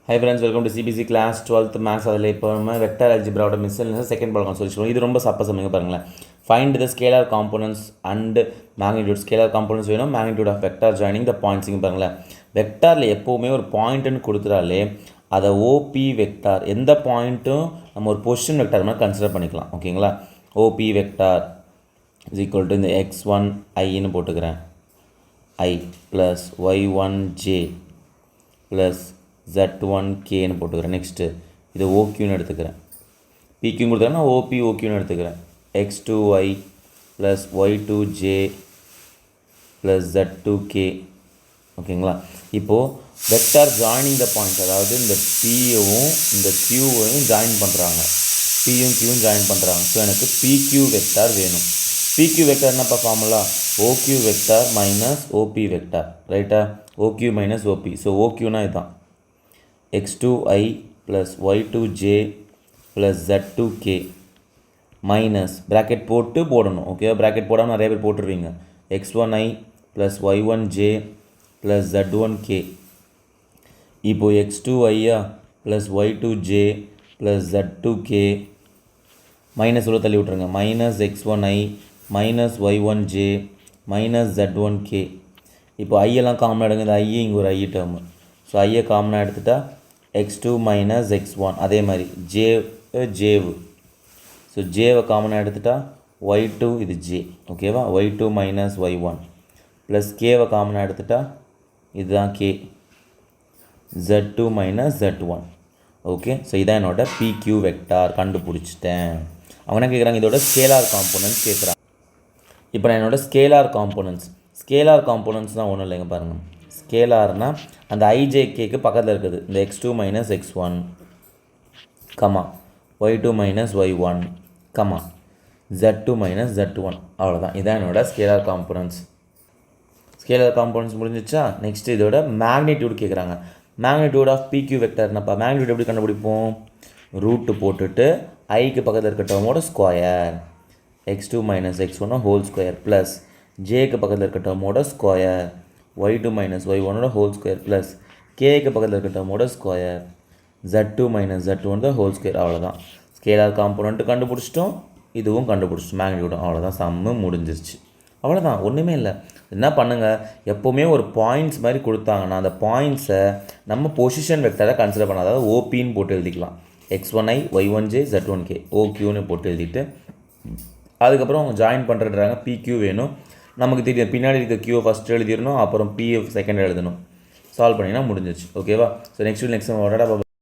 Hi friends, welcome to CBC class 12th maths. அதில் இப்போ நம்ம வெக்டர் அல்ஜிப்ராவோட மிஸ்ஸெல்னஸ் செகண்ட் ப்ராப்ளம் சொல்லிச்சுக்கோம். இது ரொம்ப சமைங்க பாருங்களேன். Find the scalar components and magnitude. Scalar components வேணும், magnitude of vector joining the பாயிண்ட்ஸிங்க பாருங்களேன். வெக்டாரில் எப்போவுமே ஒரு பாயிண்ட்டுன்னு கொடுத்துட்டாலே அதை ஓபி வெக்டார் எந்த பாயிண்ட்டும் நம்ம ஒரு பொசிஷன் வெக்டார் மாதிரி கன்சிடர் பண்ணிக்கலாம். ஓகேங்களா? OP vector is equal to இந்த x1 ஐன்னு போட்டுக்கிறேன், ஐ ப்ளஸ் y1j ப்ளஸ் z1kன்னு போட்டுக்கிறேன். நெக்ஸ்ட்டு இது ஓக்யூன்னு எடுத்துக்கிறேன், பிக்யூன்னு கொடுத்தாங்கன்னா ஓபி ஓக்யூன்னு எடுத்துக்கிறேன். x2y plus y2j plus z2k. ஓகேங்களா? இப்போது வெக்டார் ஜாயினிங் த பாயிண்ட், அதாவது இந்த பியும் இந்த க்யூவையும் ஜாயின் பண்ணுறாங்க, பியும் க்யூவும் ஜாயின் பண்ணுறாங்க. ஸோ எனக்கு பிக்யூ வெக்டார் வேணும். பிக்யூ வெக்டார் என்னப்பா formula? OQ vector minus OP vector, ரைட்டா? OQ minus OP. ஸோ ஓக்யூனா இதுதான் x2i plus y2j plus z2k minus bracket போட்டு போடணும். ஓகே, ப்ராக்கெட் போடாமல் நிறைய பேர் போட்டுருவீங்க. x1i plus y1j plus z1k. இப்போது x2i plus y2j plus z2k minus உள்ள தள்ளி விட்ருங்க. Minus x1i minus y1j minus z1k. இப்போ ஐயெல்லாம் காமனாக எடுங்க. இந்த ஐ இங்கே ஒரு ஐ டேர்மு. ஸோ ஐயை காமனாக எடுத்துட்டா x2 மைனஸ் x1. அதே மாதிரி ஜேவு. ஸோ ஜேவை காமனாக எடுத்துட்டா y2, இது ஜே. ஓகேவா? y2 மைனஸ் y1 ப்ளஸ் கேவை காமனாக எடுத்துட்டா இதுதான் K, z2 minus z1. Okay, so இதான் என்னோட பிக்யூ வெக்டார். கண்டுபிடிச்சிட்டேன். அவங்க என்ன கேட்குறாங்க? இதோட ஸ்கேலார் காம்போனன்ட்ஸ் கேட்குறாங்க. இப்போ நான் என்னோடய ஸ்கேலார் காம்போனன்ட்ஸ் தான் ஒன்றும் இல்லைங்க பாருங்கள். ஸ்கேலார்னால் அந்த ஐஜேகேக்கு பக்கத்தில் இருக்குது. இந்த x2 minus x1 comma y2 minus y1 comma z2 minus z1. அவ்வளோதான். இதான் என்னோட ஸ்கேலார் காம்போனன்ட்ஸ் முடிஞ்சிச்சா? நெக்ஸ்ட் இதோட மேக்னிடியூட் கேட்குறாங்க. மேக்னிடியூட் ஆஃப் பிக்யூ வெக்டர் என்னப்பா? மேக்னிடியூட் எப்படி கண்டுபிடிப்போம்? ரூட்டு போட்டுட்டு ஐக்கு பக்கத்தில் இருக்க டேர்மோட square, x2 minus x1 whole square plus ஜேக்கு பக்கத்தில் இருக்க டேர்மோட square, y2 minus y1 whole square plus கேக்கு பக்கத்தில் இருக்க டேர்மோட square, z2 minus z1 whole square. அவ்வளோதான். ஸ்கேலார் காம்போனன்ட்டு கண்டுபிடிச்சிட்டோம், இதுவும் கண்டுபிடிச்சிட்டோம், மேக்னிடியூடும். அவ்வளோதான், சம்மு முடிஞ்சிருச்சு. அவ்வளோதான், ஒன்றுமே இல்லை. என்ன பண்ணுங்கள், எப்போவுமே ஒரு பாயிண்ட்ஸ் மாதிரி கொடுத்தாங்கன்னா அந்த பாயிண்ட்ஸை நம்ம பொசிஷன் வெக்டரை கன்சிடர் பண்ணலாம். அதாவது ஓபின்னு போட்டு எழுதிக்கலாம். x1i y1j z1k ஓக்யூன்னு போட்டு எழுதிட்டு அதுக்கப்புறம் அவங்க ஜாயின் பண்ணுறதுறாங்க. பிக்யூ வேணும் நமக்கு தெரியும். பின்னாடி இருக்க கியூவை ஃபஸ்ட்டு எழுதிடணும், அப்புறம் பிஎஃப் செகண்ட் எழுதணும். சால்வ் பண்ணிங்கன்னா முடிஞ்சிச்சு. ஓகேவா? So next